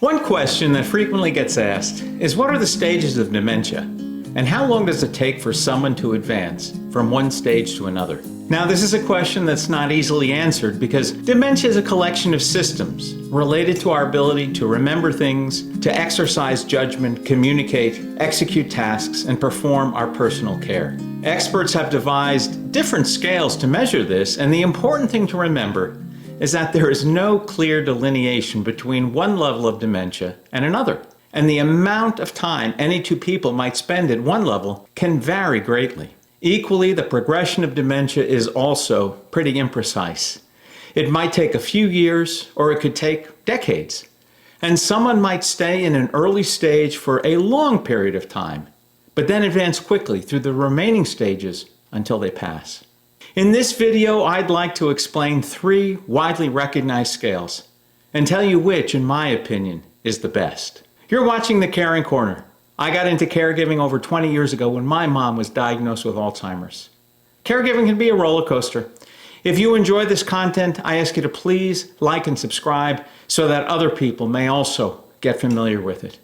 One question that frequently gets asked is, what are the stages of dementia? And how long does it take for someone to advance from one stage to another? Now, this is a question that's not easily answered because dementia is a collection of systems related to our ability to remember things, to exercise judgment, communicate, execute tasks, and perform our personal care. Experts have devised different scales to measure this, and the important thing to remember is that there is no clear delineation between one level of dementia and another. And the amount of time any two people might spend at one level can vary greatly. Equally, the progression of dementia is also pretty imprecise. It might take a few years, or it could take decades. And someone might stay in an early stage for a long period of time, but then advance quickly through the remaining stages until they pass. In this video, I'd like to explain 3 widely recognized scales and tell you which, in my opinion, is the best. You're watching The Caring Corner. I got into caregiving over 20 years ago when my mom was diagnosed with Alzheimer's. Caregiving can be a roller coaster. If you enjoy this content, I ask you to please like and subscribe so that other people may also get familiar with it.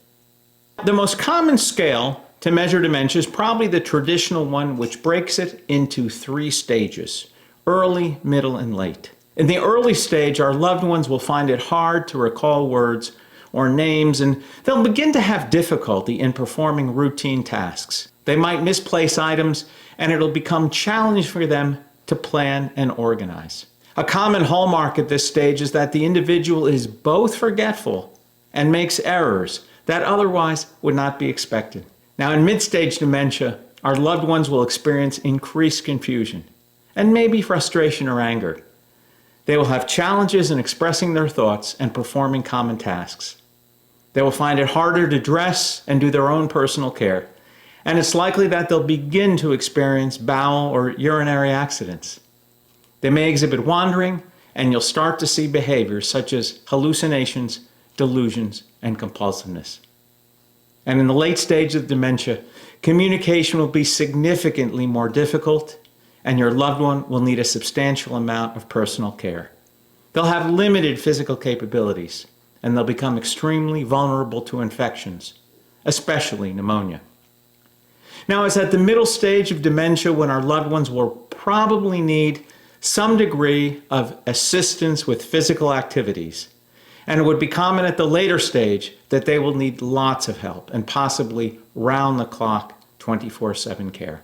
The most common scale to measure dementia is probably the traditional one, which breaks it into 3 stages: early, middle, and late. In the early stage, our loved ones will find it hard to recall words or names, and they'll begin to have difficulty in performing routine tasks. They might misplace items, and it'll become challenging for them to plan and organize. A common hallmark at this stage is that the individual is both forgetful and makes errors that otherwise would not be expected. Now, in mid-stage dementia, our loved ones will experience increased confusion and maybe frustration or anger. They will have challenges in expressing their thoughts and performing common tasks. They will find it harder to dress and do their own personal care, and it's likely that they'll begin to experience bowel or urinary accidents. They may exhibit wandering, and you'll start to see behaviors such as hallucinations, delusions, and compulsiveness. And in the late stage of dementia, communication will be significantly more difficult, and your loved one will need a substantial amount of personal care. They'll have limited physical capabilities, and they'll become extremely vulnerable to infections, especially pneumonia. Now, it's at the middle stage of dementia when our loved ones will probably need some degree of assistance with physical activities. And it would be common at the later stage that they will need lots of help and possibly round-the-clock 24/7 care.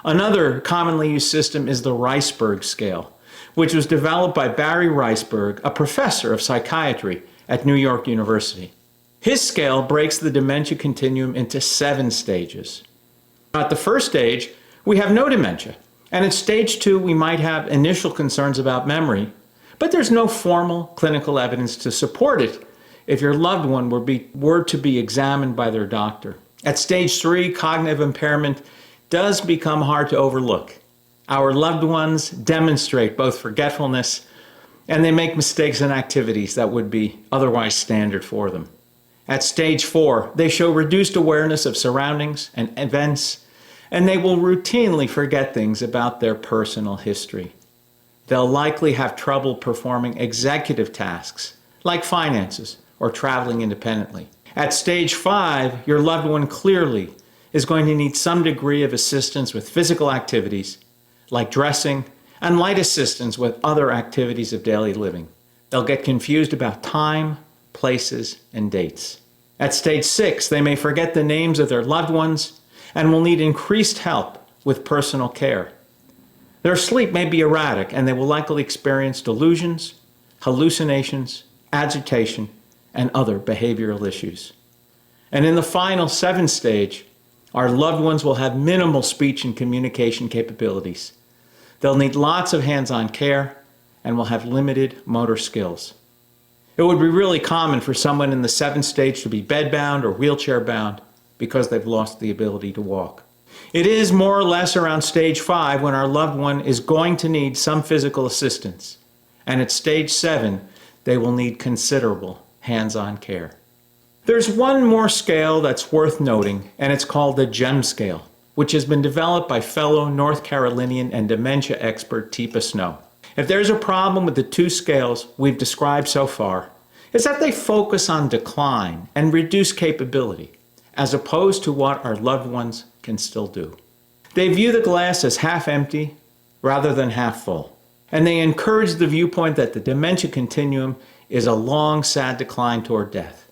Another commonly used system is the Riceburg scale, which was developed by Barry Riceburg, a professor of psychiatry at New York University. His scale breaks the dementia continuum into 7 stages. At the first stage, we have no dementia, and at stage 2, we might have initial concerns about memory, but there's no formal clinical evidence to support it if your loved one were to be examined by their doctor. At stage 3, cognitive impairment does become hard to overlook. Our loved ones demonstrate both forgetfulness and they make mistakes in activities that would be otherwise standard for them. At stage 4, they show reduced awareness of surroundings and events, and they will routinely forget things about their personal history. They'll likely have trouble performing executive tasks like finances or traveling independently. At stage 5, your loved one clearly is going to need some degree of assistance with physical activities like dressing and light assistance with other activities of daily living. They'll get confused about time, places, and dates. At stage 6, they may forget the names of their loved ones and will need increased help with personal care. Their sleep may be erratic, and they will likely experience delusions, hallucinations, agitation, and other behavioral issues. And in the final 7th stage, our loved ones will have minimal speech and communication capabilities. They'll need lots of hands-on care and will have limited motor skills. It would be really common for someone in the 7th stage to be bedbound or wheelchair-bound because they've lost the ability to walk. It is more or less around stage 5 when our loved one is going to need some physical assistance. And at stage 7, they will need considerable hands-on care. There's one more scale that's worth noting, and it's called the GEM scale, which has been developed by fellow North Carolinian and dementia expert Teepa Snow. If there's a problem with the 2 scales we've described so far, is that they focus on decline and reduced capability, as opposed to what our loved ones can still do. They view the glass as half empty rather than half full, and they encourage the viewpoint that the dementia continuum is a long, sad decline toward death.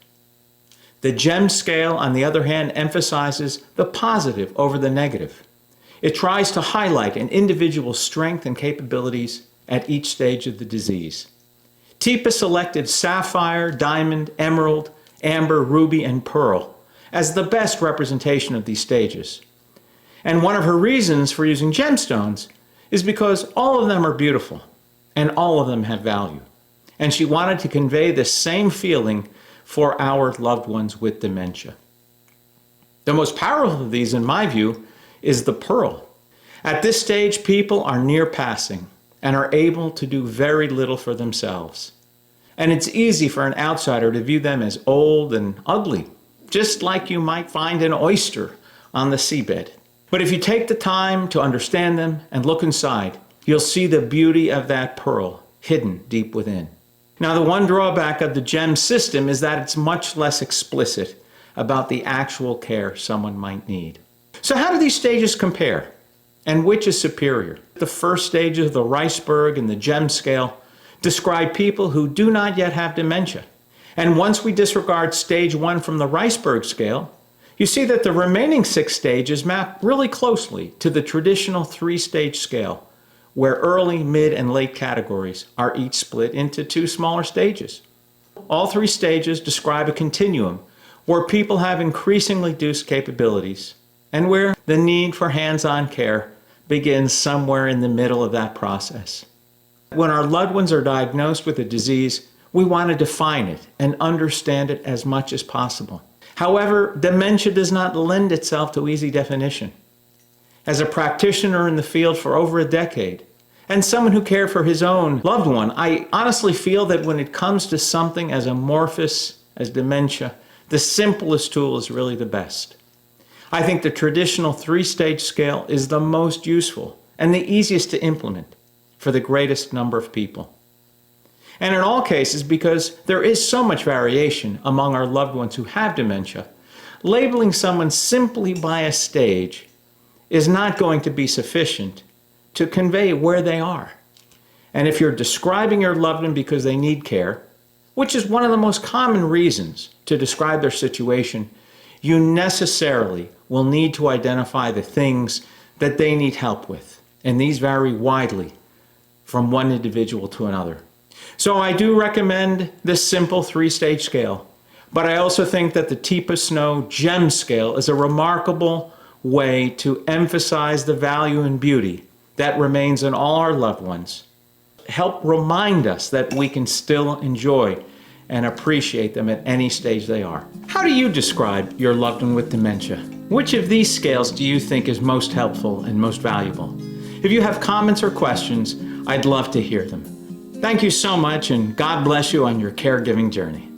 The GEM scale, on the other hand, emphasizes the positive over the negative. It tries to highlight an individual's strength and capabilities at each stage of the disease. TIPA selected sapphire, diamond, emerald, amber, ruby, and pearl as the best representation of these stages. And one of her reasons for using gemstones is because all of them are beautiful and all of them have value. And she wanted to convey the same feeling for our loved ones with dementia. The most powerful of these, in my view, is the pearl. At this stage, people are near passing and are able to do very little for themselves. And it's easy for an outsider to view them as old and ugly, just like you might find an oyster on the seabed. But if you take the time to understand them and look inside, you'll see the beauty of that pearl hidden deep within. Now, the one drawback of the GEM system is that it's much less explicit about the actual care someone might need. So how do these stages compare? And which is superior? The first stage of the Riceberg and the GEM scale describe people who do not yet have dementia. And once we disregard stage 1 from the Riceberg scale, you see that the remaining 6 stages map really closely to the traditional 3-stage scale, where early, mid, and late categories are each split into 2 smaller stages. All 3 stages describe a continuum where people have increasingly reduced capabilities and where the need for hands-on care begins somewhere in the middle of that process. When our loved ones are diagnosed with a disease, we want to define it and understand it as much as possible. However, dementia does not lend itself to easy definition. As a practitioner in the field for over a decade, and someone who cared for his own loved one, I honestly feel that when it comes to something as amorphous as dementia, the simplest tool is really the best. I think the traditional 3-stage scale is the most useful and the easiest to implement for the greatest number of people. And in all cases, because there is so much variation among our loved ones who have dementia, labeling someone simply by a stage is not going to be sufficient to convey where they are. And if you're describing your loved one because they need care, which is one of the most common reasons to describe their situation, you necessarily will need to identify the things that they need help with. And these vary widely from one individual to another. So I do recommend this simple 3-stage scale, but I also think that the TIPA Snow GEM scale is a remarkable way to emphasize the value and beauty that remains in all our loved ones. Help remind us that we can still enjoy and appreciate them at any stage they are. How do you describe your loved one with dementia? Which of these scales do you think is most helpful and most valuable? If you have comments or questions, I'd love to hear them. Thank you so much, and God bless you on your caregiving journey.